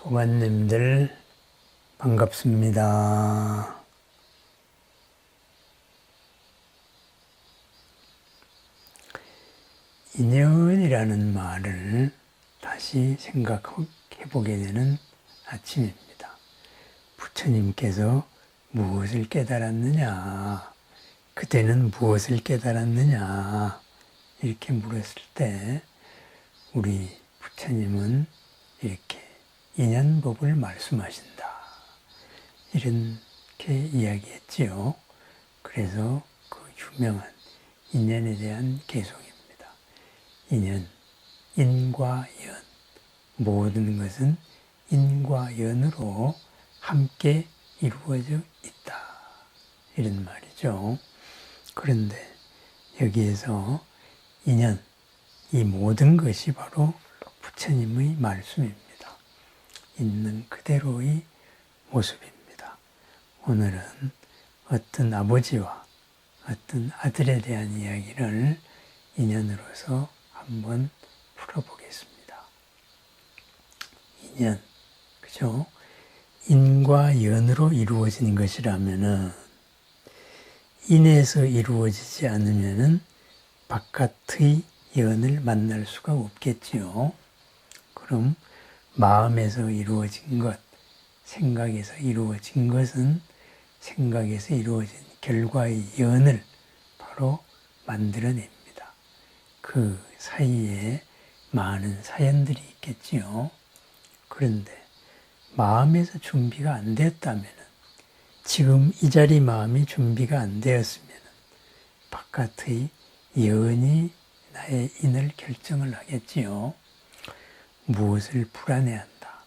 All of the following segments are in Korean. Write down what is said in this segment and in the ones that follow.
고관님들 반갑습니다. 인연이라는 말을 다시 생각해 보게 되는 아침입니다. 부처님께서 무엇을 깨달았느냐, 그때는 무엇을 깨달았느냐 이렇게 물었을 때 우리 부처님은 이렇게 인연법을 말씀하신다 이렇게 이야기했지요. 그래서 그 유명한 인연에 대한 개송입니다. 인연, 인과 연, 모든 것은 인과 연으로 함께 이루어져 있다 이런 말이죠. 그런데 여기에서 인연, 이 모든 것이 바로 부처님의 말씀입니다. 있는 그대로의 모습입니다. 오늘은 어떤 아버지와 어떤 아들에 대한 이야기를 인연으로서 한번 풀어보겠습니다. 인연, 그죠? 인과 연으로 이루어진 것이라면은 인에서 이루어지지 않으면은 바깥의 연을 만날 수가 없겠지요. 그럼 마음에서 이루어진 것, 생각에서 이루어진 것은 생각에서 이루어진 결과의 연을 바로 만들어냅니다. 그 사이에 많은 사연들이 있겠지요. 그런데 마음에서 준비가 안 되었다면, 지금 이 자리 마음이 준비가 안 되었으면 바깥의 연이 나의 인을 결정을 하겠지요. 무엇을 불안해한다.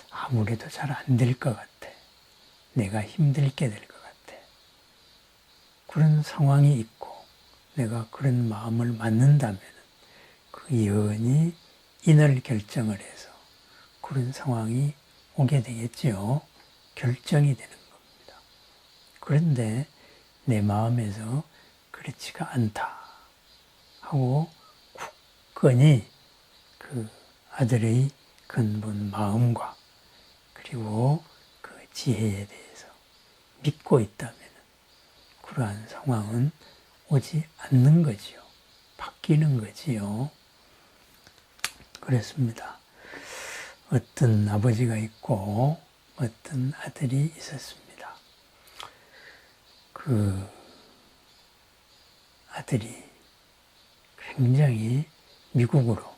아무래도 잘 안 될 것 같아. 내가 힘들게 될 것 같아. 그런 상황이 있고 내가 그런 마음을 갖는다면 그 연이 인을 결정을 해서 그런 상황이 오게 되겠지요. 결정이 되는 겁니다. 그런데 내 마음에서 그렇지가 않다 하고 굳건히 그 아들의 근본 마음과 그리고 그 지혜에 대해서 믿고 있다면 그러한 상황은 오지 않는 거지요. 바뀌는 거지요. 그렇습니다. 어떤 아버지가 있고 어떤 아들이 있었습니다. 그 아들이 굉장히 미국으로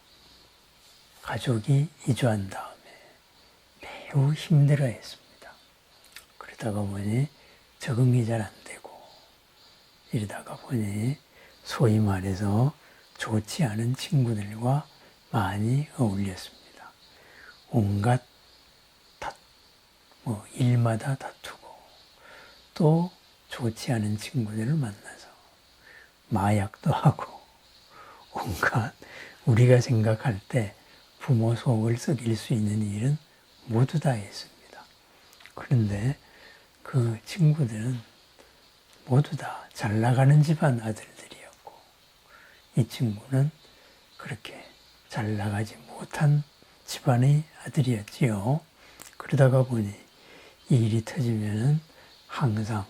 가족이 이주한 다음에 매우 힘들어했습니다. 그러다가 보니 적응이 잘 안 되고 이러다가 보니 소위 말해서 좋지 않은 친구들과 많이 어울렸습니다. 온갖 일마다 다투고 또 좋지 않은 친구들을 만나서 마약도 하고 온갖 우리가 생각할 때 부모 속을 썩일 수 있는 일은 모두 다 했습니다. 그런데 그 친구들은 모두 다 잘 나가는 집안 아들들이었고 이 친구는 그렇게 잘 나가지 못한 집안의 아들이었지요. 그러다가 보니 이 일이 터지면은 항상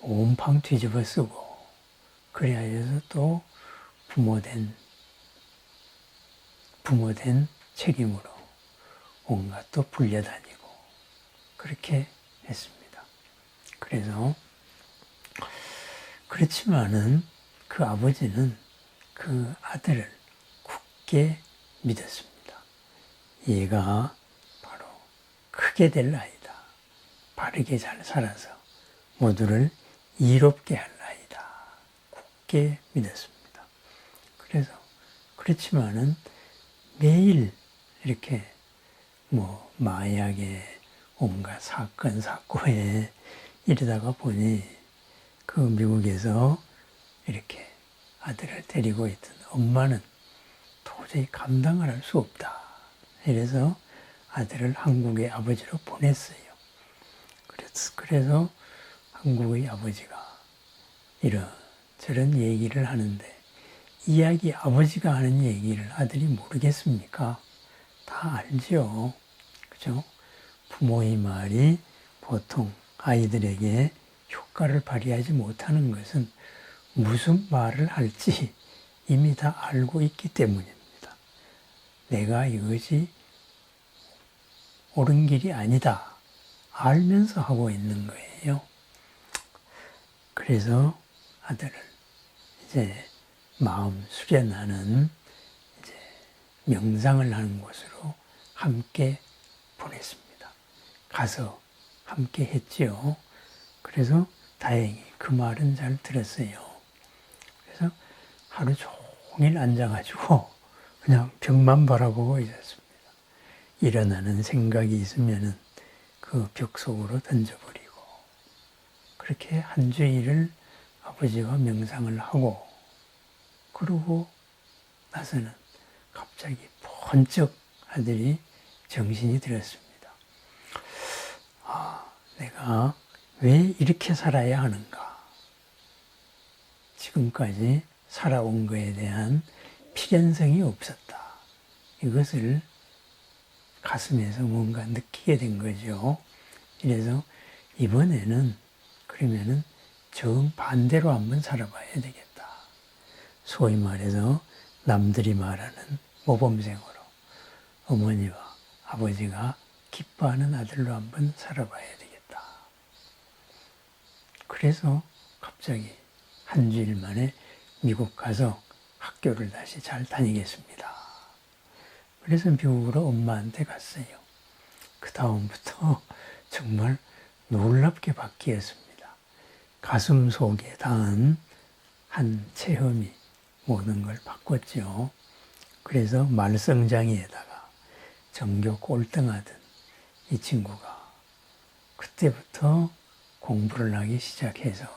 온팡 뒤집어 쓰고 그래야 해서 또 부모된 책임으로 온갖 또 불려다니고 그렇게 했습니다. 그래서 그렇지만은 그 아버지는 그 아들을 굳게 믿었습니다. 얘가 바로 크게 될 아이다. 바르게 잘 살아서 모두를 이롭게 할 아이다. 굳게 믿었습니다. 그래서 그렇지만은 매일 이렇게 마약에 온갖 사건 사고에 이러다가 보니 그 미국에서 이렇게 아들을 데리고 있던 엄마는 도저히 감당을 할 수 없다. 이래서 아들을 한국의 아버지로 보냈어요. 그래서 한국의 아버지가 이런저런 얘기를 하는데 이야기 아버지가 하는 얘기를 아들이 모르겠습니까? 다 알죠. 그죠? 부모의 말이 보통 아이들에게 효과를 발휘하지 못하는 것은 무슨 말을 할지 이미 다 알고 있기 때문입니다. 내가 이것이 옳은 길이 아니다 알면서 하고 있는 거예요. 그래서 아들을 이제 마음 수련하는 이제 명상을 하는 곳으로 함께 보냈습니다. 가서 함께 했지요. 그래서 다행히 그 말은 잘 들었어요. 그래서 하루 종일 앉아가지고 그냥 벽만 바라보고 있었습니다. 일어나는 생각이 있으면은 그 벽 속으로 던져버리고, 그렇게 한 주일을 아버지와 명상을 하고, 그러고 나서는 갑자기 번쩍 아들이 정신이 들었습니다. 아, 내가 왜 이렇게 살아야 하는가? 지금까지 살아온 것에 대한 필연성이 없었다. 이것을 가슴에서 뭔가 느끼게 된 거죠. 이래서 이번에는 그러면은 정반대로 한번 살아봐야 되겠다. 소위 말해서 남들이 말하는 모범생으로 어머니와 아버지가 기뻐하는 아들로 한번 살아봐야 되겠다. 그래서 갑자기 한 주일 만에 미국 가서 학교를 다시 잘 다니겠습니다. 그래서 미국으로 엄마한테 갔어요. 그 다음부터 정말 놀랍게 바뀌었습니다. 가슴 속에 닿은 한 체험이 모든 걸 바꿨죠. 그래서 말썽장이에다가 전교 꼴등하던 이 친구가 그때부터 공부를 하기 시작해서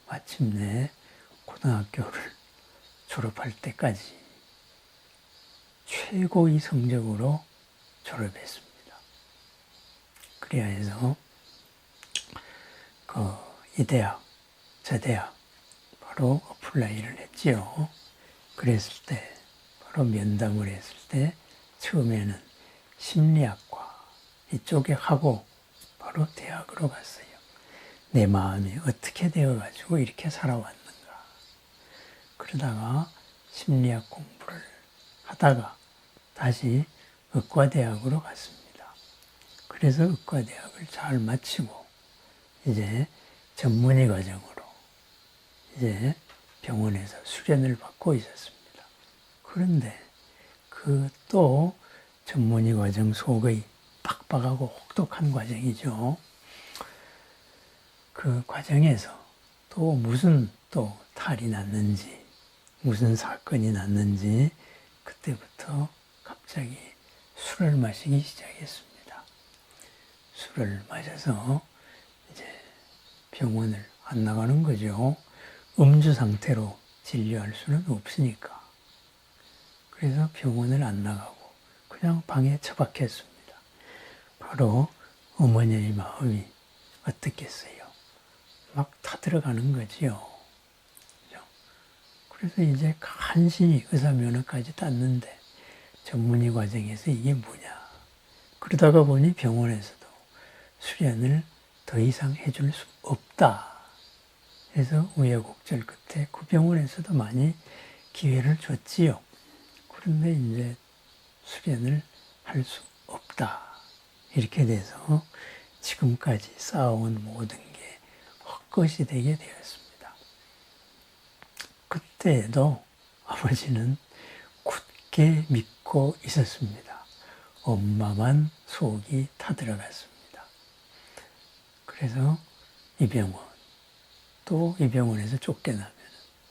마침내 고등학교를 졸업할 때까지 최고의 성적으로 졸업했습니다. 그래야 해서 이 대학, 저 대학 바로 어플라이를 했지요. 그랬을 때, 바로 면담을 했을 때 처음에는 심리학과 이쪽에 하고 바로 대학으로 갔어요. 내 마음이 어떻게 되어가지고 이렇게 살아왔는가. 그러다가 심리학 공부를 하다가 다시 의과대학으로 갔습니다. 그래서 의과대학을 잘 마치고 이제 전문의 과정으로 이제 병원에서 수련을 받고 있었습니다. 그런데 그 또 전문의 과정 속의 빡빡하고 혹독한 과정이죠. 그 과정에서 또 무슨 또 탈이 났는지, 무슨 사건이 났는지 그때부터 갑자기 술을 마시기 시작했습니다. 술을 마셔서 이제 병원을 안 나가는 거죠. 음주 상태로 진료할 수는 없으니까. 그래서 병원을 안 나가고 그냥 방에 처박혔습니다. 바로 어머니의 마음이 어떻겠어요? 막 타들어가는 거지요. 그래서 이제 간신히 의사면허까지 땄는데 전문의 과정에서 이게 뭐냐. 그러다가 보니 병원에서도 수련을 더 이상 해줄 수 없다. 그래서 우여곡절 끝에 그 병원에서도 많이 기회를 줬지요. 그런데 이제 수련을 할 수 없다. 이렇게 돼서 지금까지 쌓아온 모든 게 헛것이 되게 되었습니다. 그때에도 아버지는 굳게 믿고 있었습니다. 엄마만 속이 타들어갔습니다. 그래서 이 병원, 또 이 병원에서 쫓겨나면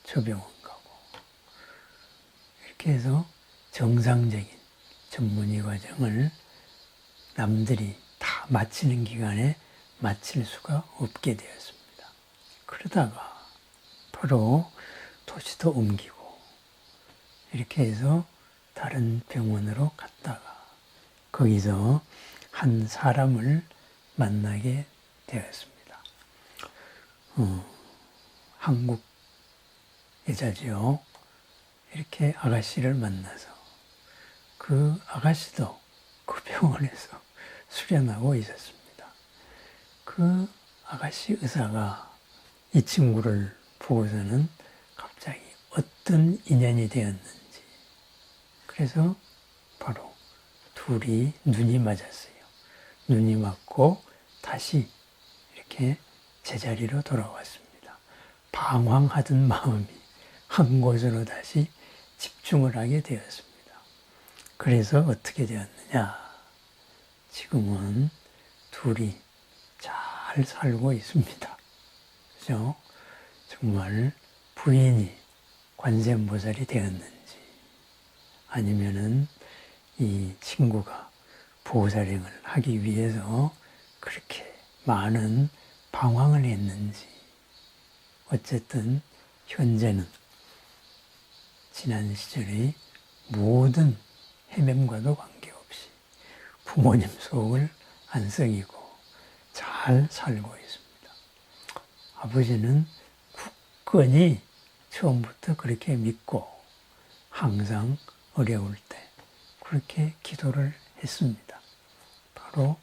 저 병원 가고, 이렇게 해서 정상적인 전문의 과정을 남들이 다 마치는 기간에 마칠 수가 없게 되었습니다. 그러다가 바로 도시도 옮기고 이렇게 해서 다른 병원으로 갔다가 거기서 한 사람을 만나게 되었습니다. 한국 여자지요. 이렇게 아가씨를 만나서 그 아가씨도 그 병원에서 수련하고 있었습니다. 그 아가씨 의사가 이 친구를 보고서는 갑자기 어떤 인연이 되었는지, 그래서 바로 둘이 눈이 맞았어요. 눈이 맞고 다시 이렇게 제자리로 돌아왔습니다. 방황하던 마음이 한 곳으로 다시 집중을 하게 되었습니다. 그래서 어떻게 되었느냐? 지금은 둘이 잘 살고 있습니다. 그죠? 정말 부인이 관세음보살이 되었는지, 아니면은 이 친구가 보살행을 하기 위해서 그렇게 많은 방황을 했는지, 어쨌든 현재는 지난 시절의 모든 헤맴과도 관계없이 부모님 속을 안 썩이고 잘 살고 있습니다. 아버지는 굳건히 처음부터 그렇게 믿고 항상 어려울 때 그렇게 기도를 했습니다. 바로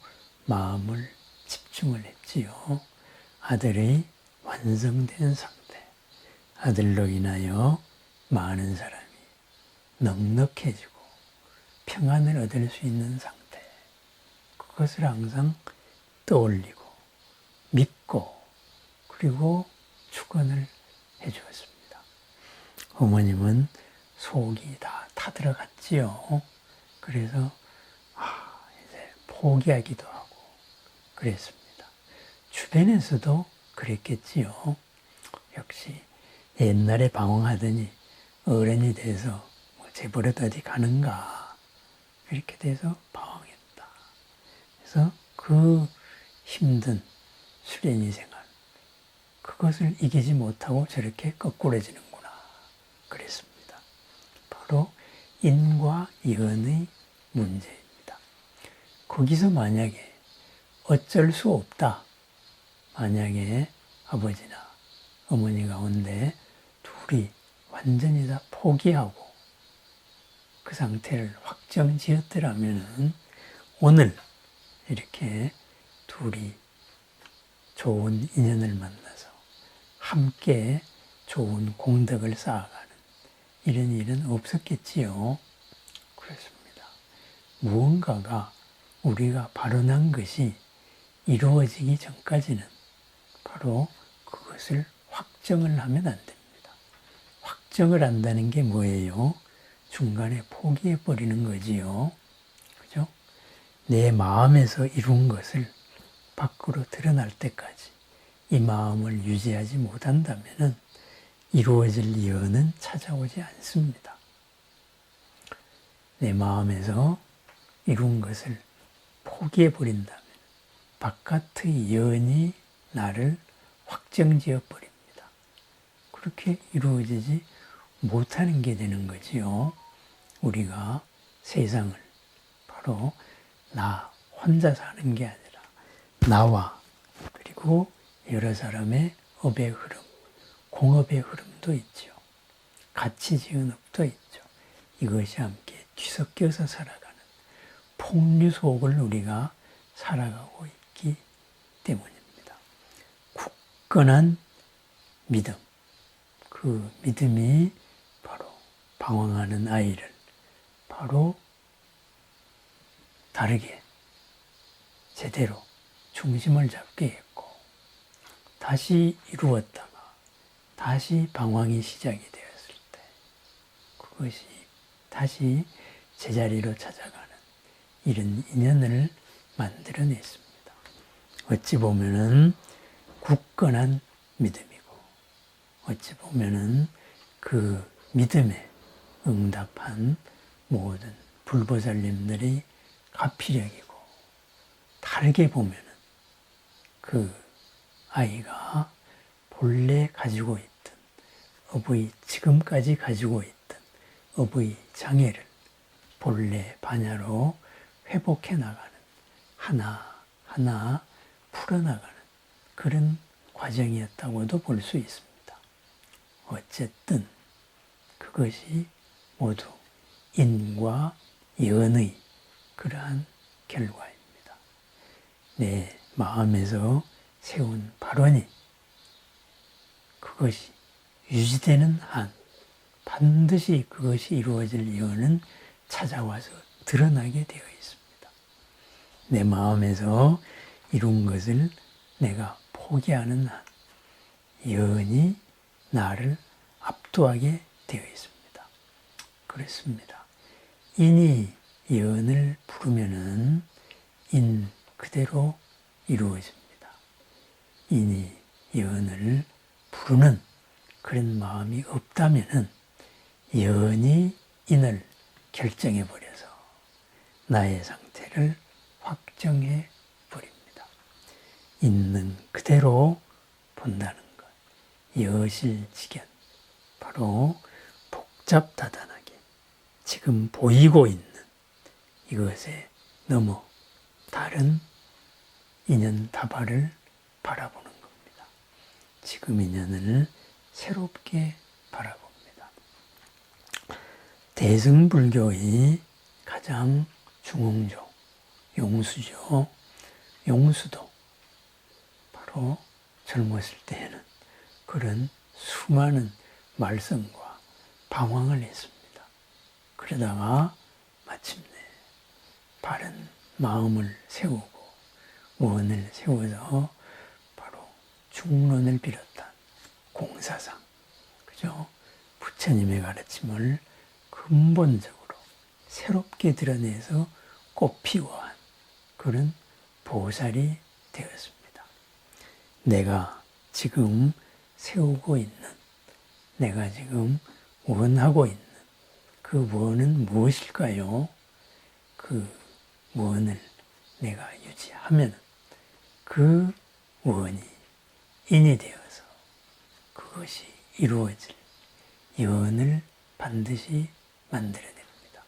마음을 집중을 했지요. 아들의 완성된 상태, 아들로 인하여 많은 사람이 넉넉해지고 평안을 얻을 수 있는 상태, 그것을 항상 떠올리고 믿고 그리고 축원을 해주었습니다. 어머님은 속이 다 타들어갔지요. 그래서 이제 포기하기도 하고 그랬습니다. 주변에서도 그랬겠지요. 역시 옛날에 방황하더니 어른이 돼서 재버릇 어디 가는가, 이렇게 돼서 방황했다. 그래서 그 힘든 수련이 생활, 그것을 이기지 못하고 저렇게 거꾸로지는구나 그랬습니다. 바로 인과 연의 문제입니다. 거기서 만약에 어쩔 수 없다, 만약에 아버지나 어머니 가운데 둘이 완전히 다 포기하고 그 상태를 확정 지었더라면 오늘 이렇게 둘이 좋은 인연을 만나서 함께 좋은 공덕을 쌓아가는 이런 일은 없었겠지요. 그렇습니다. 무언가가 우리가 발언한 것이 이루어지기 전까지는 바로 그것을 확정을 하면 안 됩니다. 확정을 한다는 게 뭐예요? 중간에 포기해버리는 거지요. 그죠? 내 마음에서 이룬 것을 밖으로 드러날 때까지 이 마음을 유지하지 못한다면 이루어질 연은 찾아오지 않습니다. 내 마음에서 이룬 것을 포기해버린다면 바깥의 연이 나를 확정지어 버립니다. 그렇게 이루어지지 못하는 게 되는 거지요. 우리가 세상을 바로 나 혼자 사는 게 아니라 나와 그리고 여러 사람의 업의 흐름, 공업의 흐름도 있죠. 같이 지은 업도 있죠. 이것이 함께 뒤섞여서 살아가는 풍류 속을 우리가 살아가고 있기 때문입니다. 굳건한 믿음, 그 믿음이 바로 방황하는 아이를 바로 다르게 제대로 중심을 잡게 했고, 다시 이루었다가 다시 방황이 시작이 되었을 때 그것이 다시 제자리로 찾아가는 이런 인연을 만들어냈습니다. 어찌 보면은 굳건한 믿음이고, 어찌 보면은 그 믿음에 응답한 모든 불보살님들의 가피력이고, 다르게 보면은 그 아이가 본래 가지고 있던 업의, 지금까지 가지고 있던 업의 장애를 본래 반야로 회복해 나가는, 하나하나 풀어나가는 그런 과정이었다고도 볼 수 있습니다. 어쨌든 그것이 모두 인과 연의 그러한 결과입니다. 내 마음에서 세운 발언이 그것이 유지되는 한 반드시 그것이 이루어질 여는 찾아와서 드러나게 되어 있습니다. 내 마음에서 이룬 것을 내가 포기하는 한 여은이 나를 압도하게 되어 있습니다. 그렇습니다. 인이 여은을 부르면은 인 그대로 이루어집니다. 인이 여은을 부르는 그런 마음이 없다면은 여은이 인을 결정해 버려서 나의 상태를 확정해 버립니다. 있는 그대로 본다는 것, 여실직연, 바로 복잡다단하게 지금 보이고 있는 이것에 넘어 다른 인연 다발을 바라보는 겁니다. 지금 인연을 새롭게 바라봅니다. 대승불교의 가장 중흥조, 용수죠. 용수도 바로 젊었을 때에는 그런 수많은 말썽과 방황을 했습니다. 그러다가 마침내 바른 마음을 세우고 원을 세워서 바로 중론을 비롯한 공사상, 그죠? 부처님의 가르침을 근본적으로 새롭게 드러내서 꽃피워한 그런 보살이 되었습니다. 내가 지금 세우고 있는, 내가 지금 원하고 있는 그 원은 무엇일까요? 그 원을 내가 유지하면 그 원이 인이 되어서 그것이 이루어질 연을 반드시 만들어냅니다.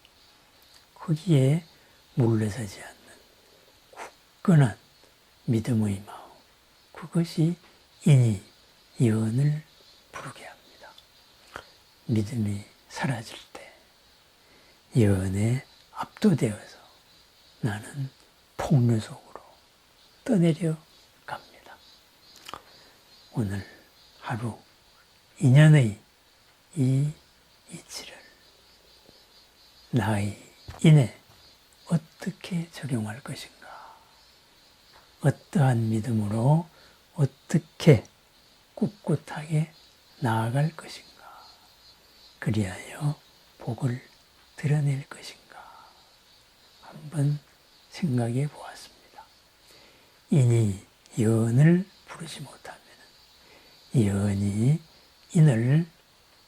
거기에 물러서지 않는 굳건한 믿음의 마음, 그것이 인이 연을 부르게 합니다. 믿음이 사라질 때 연에 압도되어서 나는 폭류 속으로 떠내려 갑니다. 오늘 하루 인연의 이 이치를 나의 인에 어떻게 적용할 것인가, 어떠한 믿음으로 어떻게 꿋꿋하게 나아갈 것인가, 그리하여 복을 드러낼 것인가 한번 생각해 보았습니다. 인이 연을 부르지 못하면 연이 인을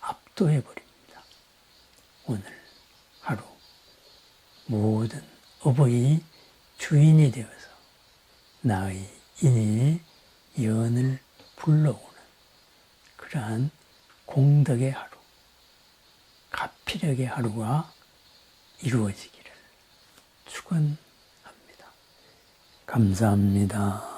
압도해 버립니다. 오늘 하루 모든 업의 주인이 되어서 나의 인이 연을 불러오는 그러한 공덕의 하루, 가피력의 하루가 이루어지기를 축원합니다. 감사합니다.